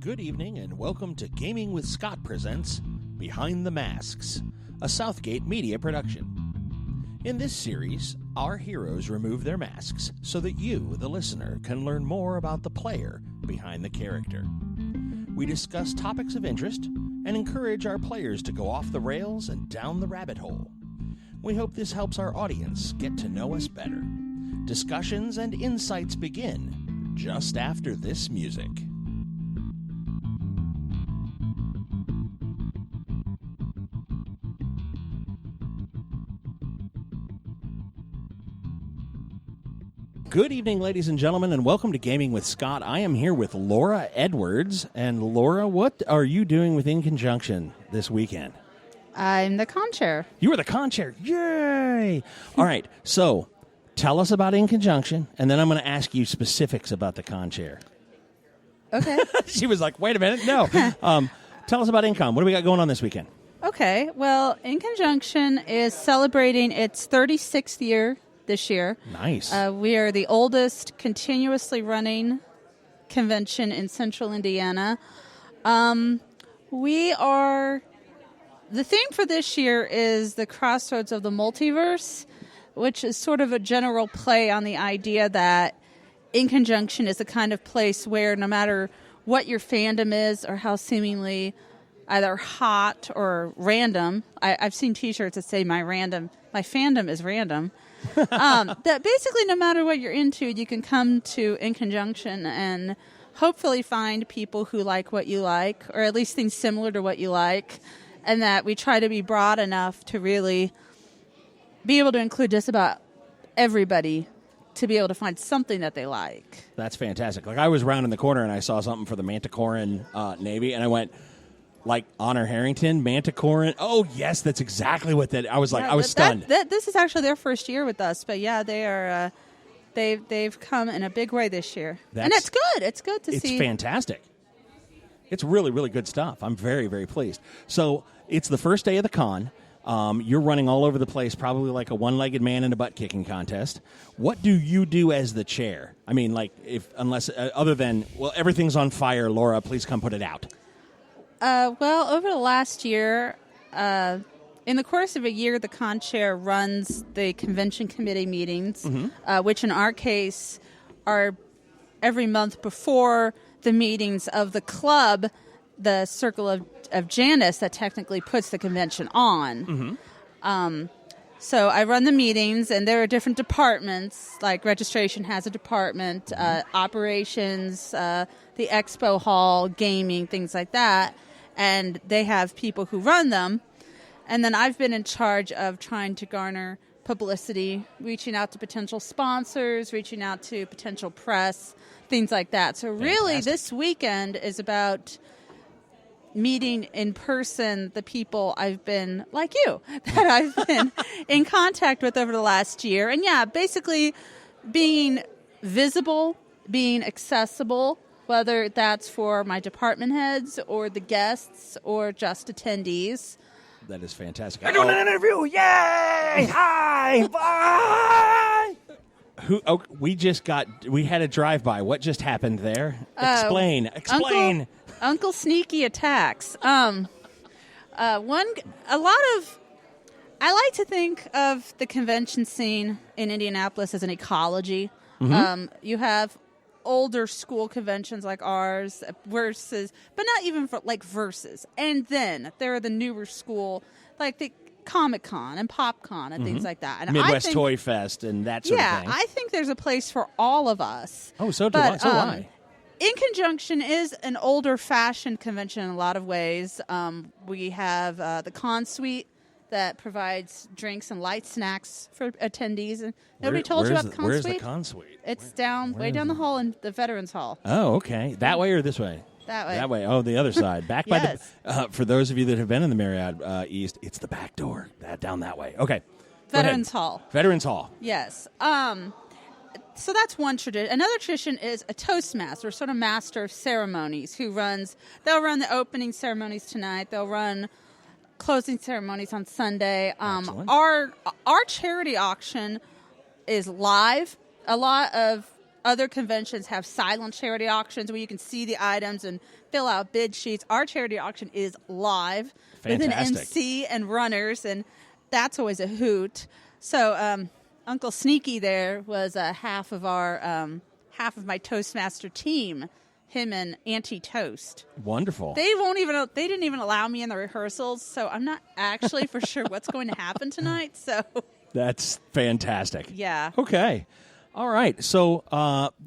Good evening and welcome to Gaming with Scott presents Behind the Masks, a Southgate media production. In this series, our heroes remove their masks so that you, the listener, can learn more about the player behind the character. We discuss topics of interest and encourage our players to go off the rails and down the rabbit hole. We hope this helps our audience get to know us better. Discussions and insights begin just after this music. Good evening, ladies and gentlemen, and welcome to Gaming with Scott. I am here with Laura Edwards. And Laura, what are you doing with InConJunction this weekend? I'm the con chair. You are the con chair. Yay! All right, so tell us about InConJunction, and then I'm going to ask you specifics about the con chair. Okay. She was like, wait a minute, no. Tell us about INCon. What do we got going on this weekend? Okay, well, InConJunction is celebrating its 36th year this year. Nice. We are the oldest continuously running convention in central Indiana. The theme for this year is the crossroads of the multiverse, which is sort of a general play on the idea that InConJunction is a kind of place where no matter what your fandom is or how seemingly either hot or random, I've seen T-shirts that say my fandom is random, that basically no matter what you're into, you can come to InConJunction and hopefully find people who like what you like, or at least things similar to what you like, and that we try to be broad enough to really be able to include just about everybody to be able to find something that they like. That's fantastic. Like, I was rounding the corner and I saw something for the Manticoran Navy, and I went, like, Honor Harrington, Manticoran. Oh, yes, that's exactly what that. I was like, I was stunned. This is actually their first year with us, but yeah, they are. They've come in a big way this year, and it's good. It's good to see. It's fantastic. It's really, really good stuff. I'm very, very pleased. So it's the first day of the con. You're running all over the place, probably like a one-legged man in a butt-kicking contest. What do you do as the chair? I mean, like, other than, well, everything's on fire, Laura, please come put it out. Well, over the last year, in the course of a year, the con chair runs the convention committee meetings, which in our case are every month before the meetings of the club, the Circle of Janus that technically puts the convention on. So I run the meetings, and there are different departments, like registration has a department, operations, the expo hall, gaming, things like that. And they have people who run them. And then I've been in charge of trying to garner publicity, reaching out to potential sponsors, reaching out to potential press, things like that. So really, this weekend is about meeting in person the people I've been, like you, that I've been in contact with over the last year. And yeah, basically being visible, being accessible, whether that's for my department heads or the guests or just attendees. That is fantastic. I'm doing an interview. Yay! Hi! Bye! We had a drive-by. What just happened there? Explain. Uncle Sneaky attacks. I like to think of the convention scene in Indianapolis as an ecology. You have older school conventions like ours versus, but not even for, like, versus. And then there are the newer school, like the Comic-Con and PopCon and things like that. And Midwest Toy Fest and that sort of thing. Yeah, I think there's a place for all of us. Oh, so do I. InConJunction is an older-fashioned convention in a lot of ways. We have the Con Suite that provides drinks and light snacks for attendees. And nobody told you about the Con Suite? Where's the Con Suite? It's way down the hall in the Veterans Hall. Oh, okay. That way or this way? That way. That way. Oh, the other side. Back Yes. by the. For those of you that have been in the Marriott East, it's the back door. Down that way. Okay. Veterans Hall. Veterans Hall. Yes. So that's one tradition. Another tradition is a Toastmaster, sort of master of ceremonies, they'll run the opening ceremonies tonight. They'll run closing ceremonies on Sunday. Our charity auction is live. A lot of other conventions have silent charity auctions where you can see the items and fill out bid sheets. Our charity auction is live with an MC and runners, and that's always a hoot. So Uncle Sneaky there was half of my Toastmaster team. Him and Auntie Toast. Wonderful. They didn't even allow me in the rehearsals, so I'm not actually for sure what's going to happen tonight. So that's fantastic. Yeah. Okay. All right. So,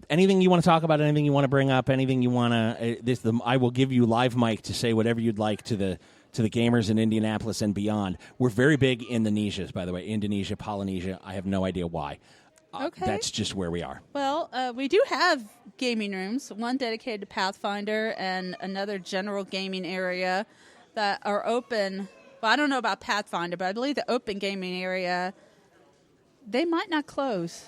anything you want to talk about? Anything you want to bring up? Anything you want to? I will give you live mic to say whatever you'd like to the gamers in Indianapolis and beyond. We're very big in the niches, by the way. Indonesia, Polynesia. I have no idea why. Okay. That's just where we are. Well, we do have gaming rooms, one dedicated to Pathfinder and another general gaming area that are open. Well, I don't know about Pathfinder, but I believe the open gaming area, they might not close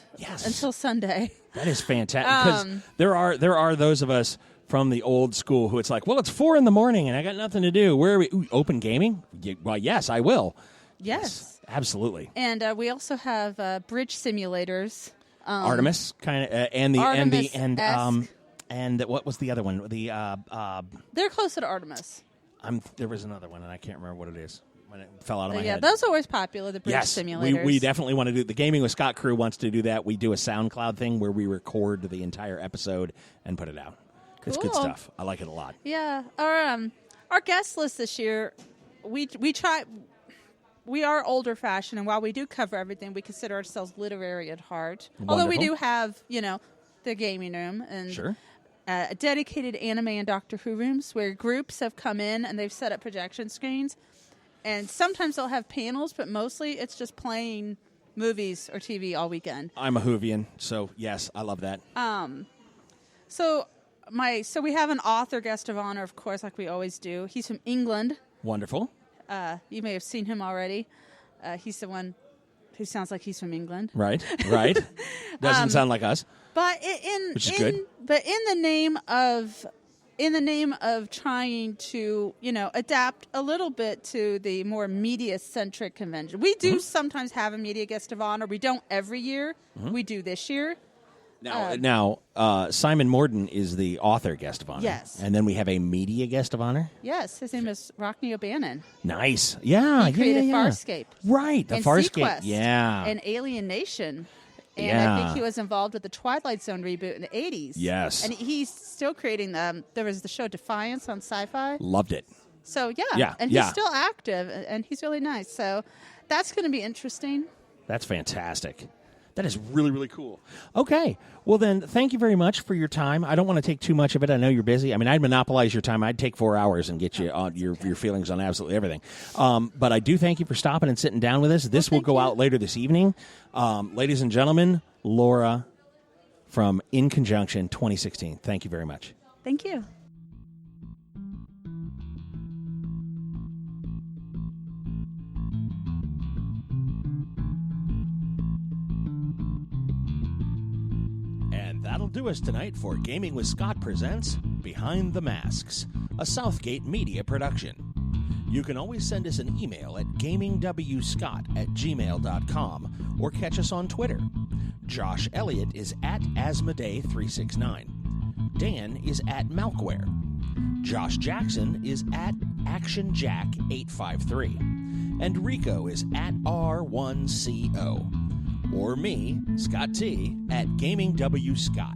until Sunday. That is fantastic. Because there are those of us from the old school who it's like, well, it's 4 a.m. and I got nothing to do. Where are we? Ooh, open gaming? Well, yes, I will. Yes. Absolutely. And we also have bridge simulators. Artemis kind of and what was the other one? They're closer to Artemis. There was another one and I can't remember what it is. When it fell out of my head. Yeah, those are always popular, the bridge simulators. We definitely want to do the Gaming with Scott crew wants to do that. We do a SoundCloud thing where we record the entire episode and put it out. Cool. It's good stuff. I like it a lot. Yeah. Our guest list this year, we try. We are older fashioned, and while we do cover everything, we consider ourselves literary at heart. Wonderful. Although we do have, the gaming room and a dedicated anime and Doctor Who rooms where groups have come in and they've set up projection screens. And sometimes they'll have panels, but mostly it's just playing movies or TV all weekend. I'm a Whovian, so yes, I love that. So we have an author guest of honor, of course, like we always do. He's from England. Wonderful. You may have seen him already. He's the one who sounds like he's from England. Right. Doesn't sound like us. But which is good. But in the name of trying to, adapt a little bit to the more media-centric convention. We do sometimes have a media guest of honor. We don't every year. We do this year. Now, Simon Morden is the author guest of honor. Yes. And then we have a media guest of honor. Yes, his name is Rockney O'Bannon. Nice. Yeah. He created Farscape. Right, the Farscape. Sequest, and Alien Nation. And I think he was involved with the Twilight Zone reboot in the 80s. Yes. And he's still creating there was the show Defiance on Sci-Fi. Loved it. So, and he's still active, and he's really nice. So that's going to be interesting. That's fantastic. That is really, really cool. Okay. Well, then, thank you very much for your time. I don't want to take too much of it. I know you're busy. I mean, I'd monopolize your time. I'd take 4 hours and get you on your feelings on absolutely everything. But I do thank you for stopping and sitting down with us. This will go out later this evening. Ladies and gentlemen, Laura from InConJunction 2016. Thank you very much. Thank you. That'll do us tonight for Gaming with Scott presents Behind the Masks, a Southgate media production. You can always send us an email at gamingwscott@gmail.com or catch us on Twitter. Josh Elliott is at Asmodee369. Dan is at Malkware. Josh Jackson is at ActionJack853. And Rico is at R1CO. Or me, Scott T, at GamingWScott.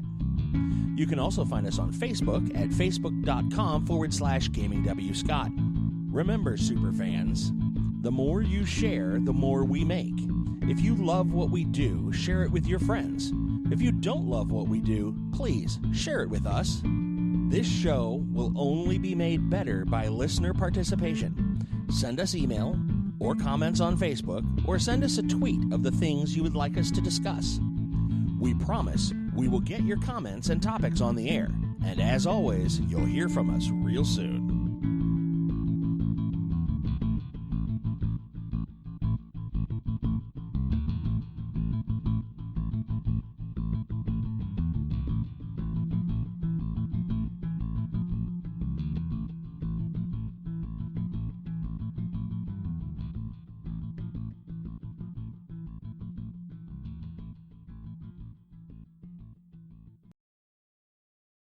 You can also find us on Facebook at facebook.com/GamingWScott. Remember, superfans, the more you share, the more we make. If you love what we do, share it with your friends. If you don't love what we do, please share it with us. This show will only be made better by listener participation. Send us email or comments on Facebook, or send us a tweet of the things you would like us to discuss. We promise we will get your comments and topics on the air. And as always, you'll hear from us real soon.